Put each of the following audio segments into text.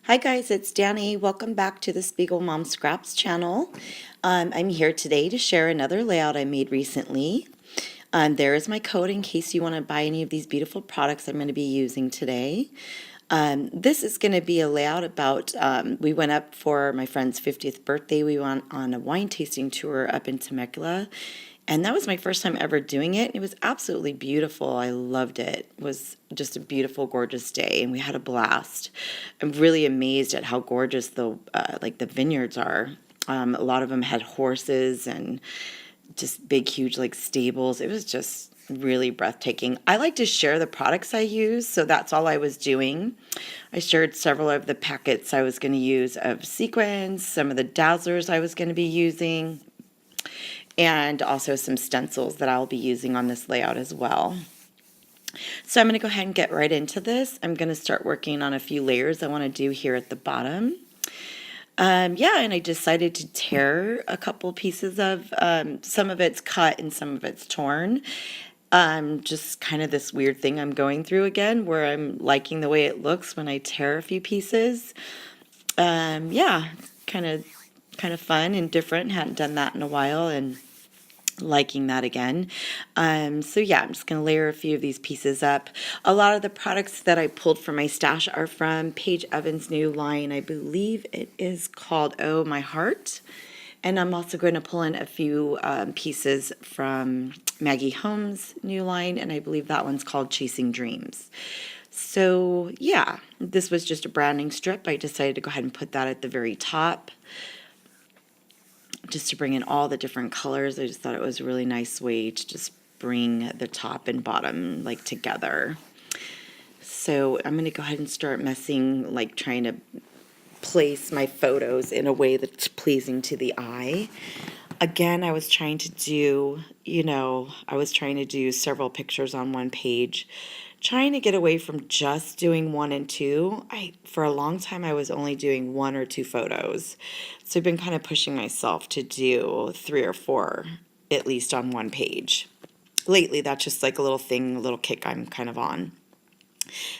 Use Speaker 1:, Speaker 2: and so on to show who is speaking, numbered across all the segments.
Speaker 1: Hi guys, it's Danny. Welcome back to the Spiegel Mom Scraps channel. I'm here today to share another layout I made recently. There is my code in case you want to buy any of these beautiful products I'm going to be using today. This is going to be a layout about, we went up for my friend's 50th birthday. We went on a wine tasting tour up in Temecula. And that was my first time ever doing it. It was absolutely beautiful. I loved it. It was just a beautiful, gorgeous day, and we had a blast. I'm really amazed at how gorgeous the vineyards are. A lot of them had horses and just big, huge stables. It was just really breathtaking. I like to share the products I use, so that's all I was doing. I shared several of the packets I was going to use of sequins, some of the dazzlers I was going to be using, and also some stencils that I'll be using on this layout as well. So I'm going to go ahead and get right into this. I'm going to start working on a few layers I want to do here at the bottom. And I decided to tear a couple pieces of, some of it's cut and some of it's torn. Just kind of this weird thing I'm going through again where I'm liking the way it looks when I tear a few pieces. Kind of fun and different. Hadn't done that in a while and liking that again. I'm just going to layer a few of these pieces up. A lot of the products that I pulled from my stash are from Paige Evans' new line. I believe it is called Oh My Heart. And I'm also going to pull in a few pieces from Maggie Holmes' new line, and I believe that one's called Chasing Dreams. So this was just a branding strip. I decided to go ahead and put that at the very top, just to bring in all the different colors. I just thought it was a really nice way to just bring the top and bottom together. So I'm going to go ahead and start messing, trying to place my photos in a way that's pleasing to the eye. Again, I was trying to do, several pictures on one page, trying to get away from just doing 1 and 2. For a long time, I was only doing 1 or 2 photos. So I've been kind of pushing myself to do 3 or 4, at least on one page. Lately, that's just a little thing, a little kick I'm kind of on.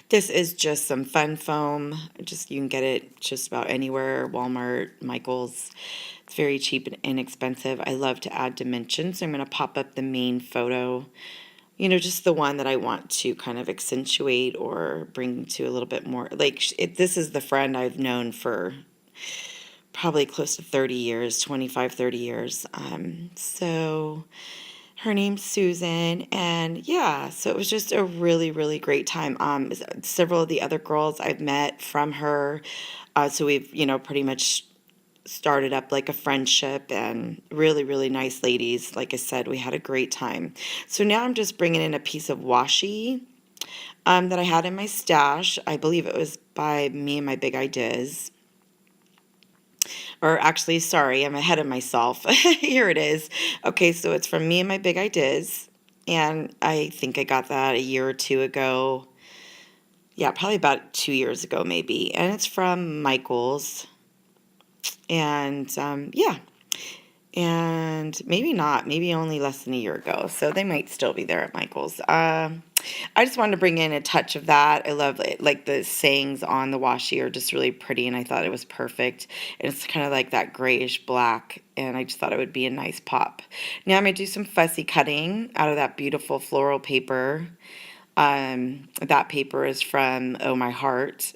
Speaker 1: This is just some fun foam. You can get it just about anywhere, Walmart, Michael's. It's very cheap and inexpensive. I love to add dimensions, so I'm going to pop up the main photo, just the one that I want to kind of accentuate or bring to a little bit more. This is the friend I've known for probably close to 30 years, 25, 30 years. So her name's Susan, and so it was just a really, really great time. Several of the other girls I've met from her, so we've, pretty much started up a friendship, and really, really nice ladies. Like I said, we had a great time. So now I'm just bringing in a piece of washi that I had in my stash. I believe it was by Me and My Big Ideas. Or actually, sorry, I'm ahead of myself. Here it is. Okay, so it's from Me and My Big Ideas, and I think I got that a year or two ago. Yeah, probably about 2 years ago maybe. And it's from Michael's. And and maybe not, maybe only less than a year ago. So they might still be there at Michael's. I just wanted to bring in a touch of that. I love it. The sayings on the washi are just really pretty, and I thought it was perfect. And it's kind of like that grayish black, and I just thought it would be a nice pop. Now I'm going to do some fussy cutting out of that beautiful floral paper. That paper is from Oh My Heart.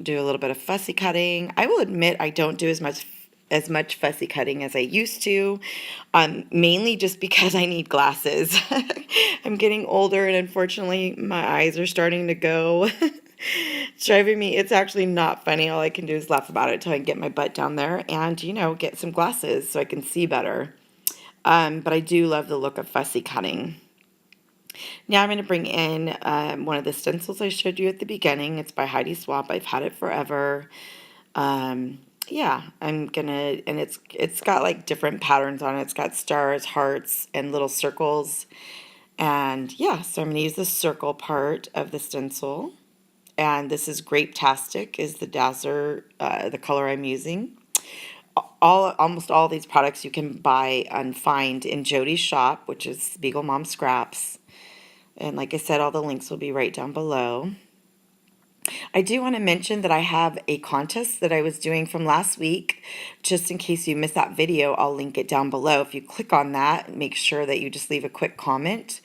Speaker 1: Do a little bit of fussy cutting. I will admit I don't do as much fussy cutting as I used to, mainly just because I need glasses. I'm getting older, and unfortunately my eyes are starting to go. It's driving me, it's actually not funny. All I can do is laugh about it until I can get my butt down there and, get some glasses so I can see better. But I do love the look of fussy cutting. Now I'm going to bring in one of the stencils I showed you at the beginning. It's by Heidi Swapp. I've had it forever. I'm gonna, and it's got different patterns on it. It's got stars, hearts, and little circles. And so I'm gonna use the circle part of the stencil. And this is Grape-tastic is the dazzler, the color I'm using. Almost all these products you can buy and find in Jody's shop, which is Spiegel Mom Scraps. And like I said, all the links will be right down below. I do want to mention that I have a contest that I was doing from last week. Just in case you missed that video, I'll link it down below. If you click on that, make sure that you just leave a quick comment.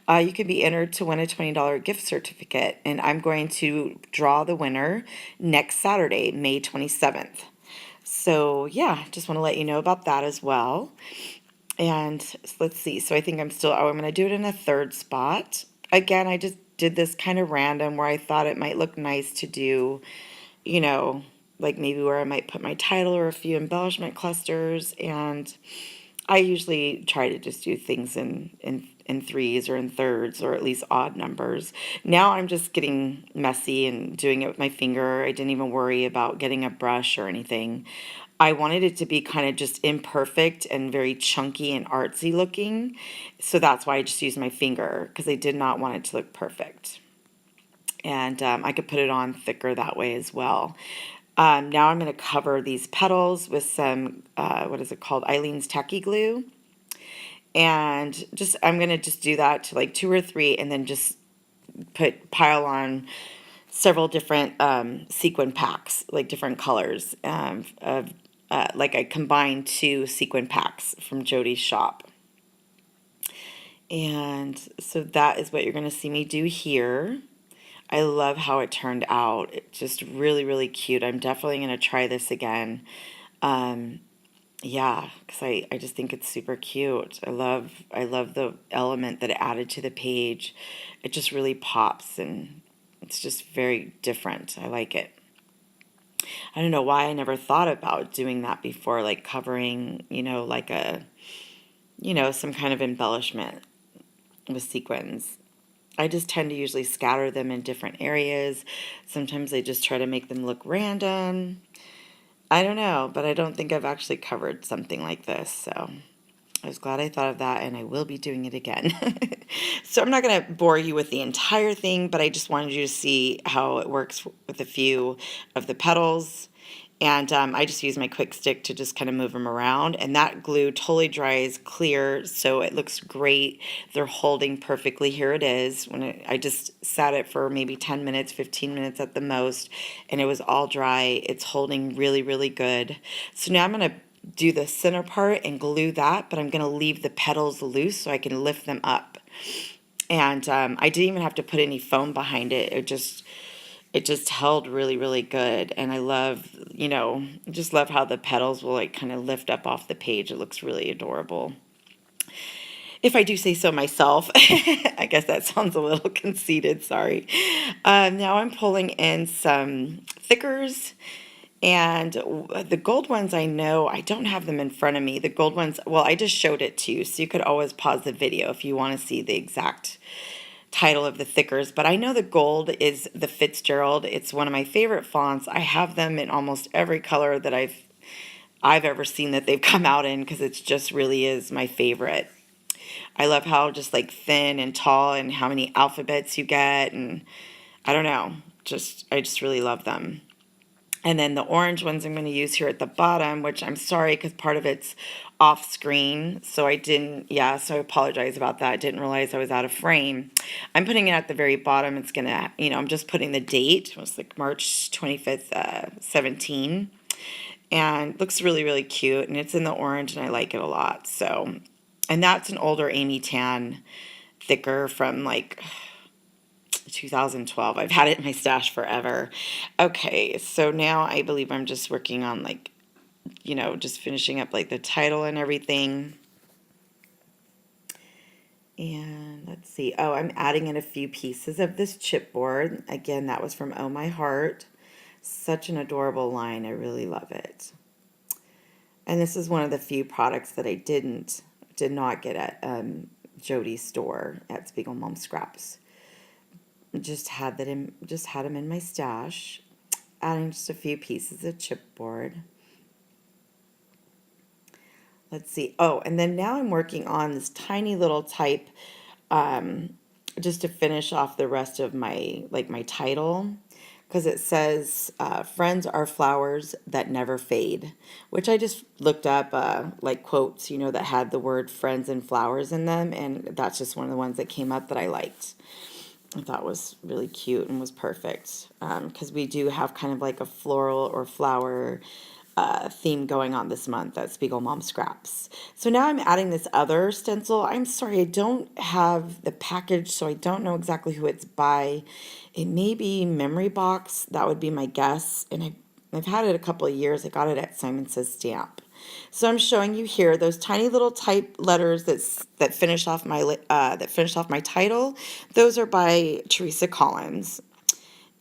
Speaker 1: You can be entered to win a $20 gift certificate, and I'm going to draw the winner next Saturday, May 27th. So yeah, just want to let you know about that as well. And let's see. So I think I'm going to do it in a third spot. Again, I just did this kind of random where I thought it might look nice to do, you know, like maybe where I might put my title or a few embellishment clusters. And I usually try to just do things in threes or in thirds or at least odd numbers. Now I'm just getting messy and doing it with my finger. I didn't even worry about getting a brush or anything. I wanted it to be kind of just imperfect and very chunky and artsy looking. So that's why I just used my finger, because I did not want it to look perfect. And I could put it on thicker that way as well. Now I'm going to cover these petals with some, what is it called? Eileen's Tacky Glue. And just, I'm going to just do that to like 2 or 3 and then just pile on several different sequin packs, like different colors of like I combined 2 sequin packs from Jody's shop. And so that is what you're going to see me do here. I love how it turned out. It's just really, really cute. I'm definitely going to try this again. Yeah, because I just think it's super cute. I love the element that it added to the page. It just really pops and it's just very different. I like it. I don't know why I never thought about doing that before, like covering, like some kind of embellishment with sequins. I just tend to usually scatter them in different areas. Sometimes I just try to make them look random. I don't know, but I don't think I've actually covered something like this, so I was glad I thought of that, and I will be doing it again. So I'm not going to bore you with the entire thing, but I just wanted you to see how it works with a few of the petals. And I just use my quick stick to just kind of move them around. And that glue totally dries clear, so it looks great. They're holding perfectly. Here it is. I just sat it for maybe 10 minutes, 15 minutes at the most, and it was all dry. It's holding really, really good. So now I'm going to do the center part and glue that, but I'm going to leave the petals loose so I can lift them up. And I didn't even have to put any foam behind it. It just held really, really good. And I love, just love how the petals will like kind of lift up off the page. It looks really adorable. If I do say so myself. I guess that sounds a little conceited, sorry. Now I'm pulling in some thickers. And the gold ones, I know, I don't have them in front of me. The gold ones, well, I just showed it to you, so you could always pause the video if you want to see the exact title of the thickers. But I know the gold is the Fitzgerald. It's one of my favorite fonts. I have them in almost every color that I've ever seen that they've come out in, because it just really is my favorite. I love how just like thin and tall and how many alphabets you get, and I don't know, I just really love them. And then the orange ones I'm going to use here at the bottom, which I'm sorry because part of it's off screen. So I apologize about that. I didn't realize I was out of frame. I'm putting it at the very bottom. It's going to, I'm just putting the date. It was like March 25th, 17. And it looks really, really cute. And it's in the orange and I like it a lot. So, and that's an older Amy Tan thicker from like 2012. I've had it in my stash forever. Okay, so now I believe I'm just working on like, just finishing up like the title and everything. And let's see. Oh, I'm adding in a few pieces of this chipboard. Again, that was from Oh My Heart. Such an adorable line. I really love it. And this is one of the few products that I did not get at Jody's store at Spiegel Mom Scraps. Just had them in my stash, adding just a few pieces of chipboard. Let's see. Oh, and then now I'm working on this tiny little type, just to finish off the rest of my title, because it says "Friends are flowers that never fade," which I just looked up like quotes, that had the word friends and flowers in them, and that's just one of the ones that came up that I liked. I thought was really cute and was perfect, because we do have kind of like a floral or flower theme going on this month at Spiegel Mom Scraps. So now I'm adding this other stencil. I'm sorry, I don't have the package, so I don't know exactly who it's by. It may be Memory Box. That would be my guess. And I've had it a couple of years. I got it at Simon Says Stamp. So I'm showing you here those tiny little type letters that finish off my title. Those are by Teresa Collins.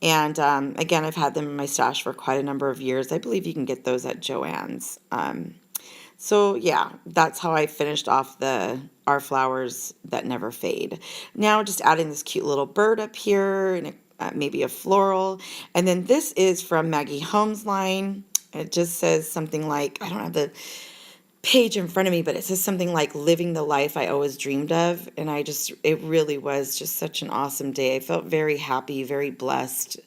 Speaker 1: And again, I've had them in my stash for quite a number of years. I believe you can get those at Joann's. So yeah, that's how I finished off the Our Flowers That Never Fade. Now just adding this cute little bird up here and maybe a floral. And then this is from Maggie Holmes' line. It just says something like, I don't have the page in front of me, but it says something like living the life I always dreamed of. And it really was just such an awesome day. I felt very happy, very blessed,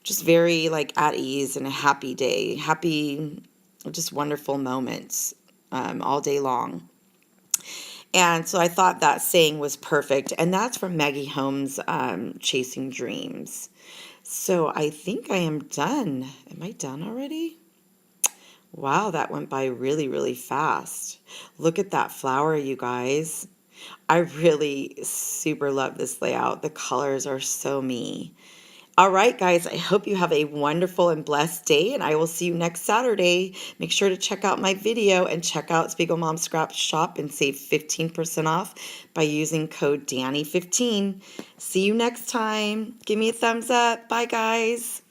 Speaker 1: just very like at ease and a happy day, happy, just wonderful moments all day long. And so I thought that saying was perfect. And that's from Maggie Holmes' Chasing Dreams. So I think I am done. Am I done already? Wow, that went by really, really fast. Look at that flower, you guys. I really super love this layout. The colors are so me. All right, guys, I hope you have a wonderful and blessed day, and I will see you next Saturday. Make sure to check out my video and check out Spiegel Mom Scraps Shop and save 15% off by using code Danny15. See you next time. Give me a thumbs up. Bye, guys.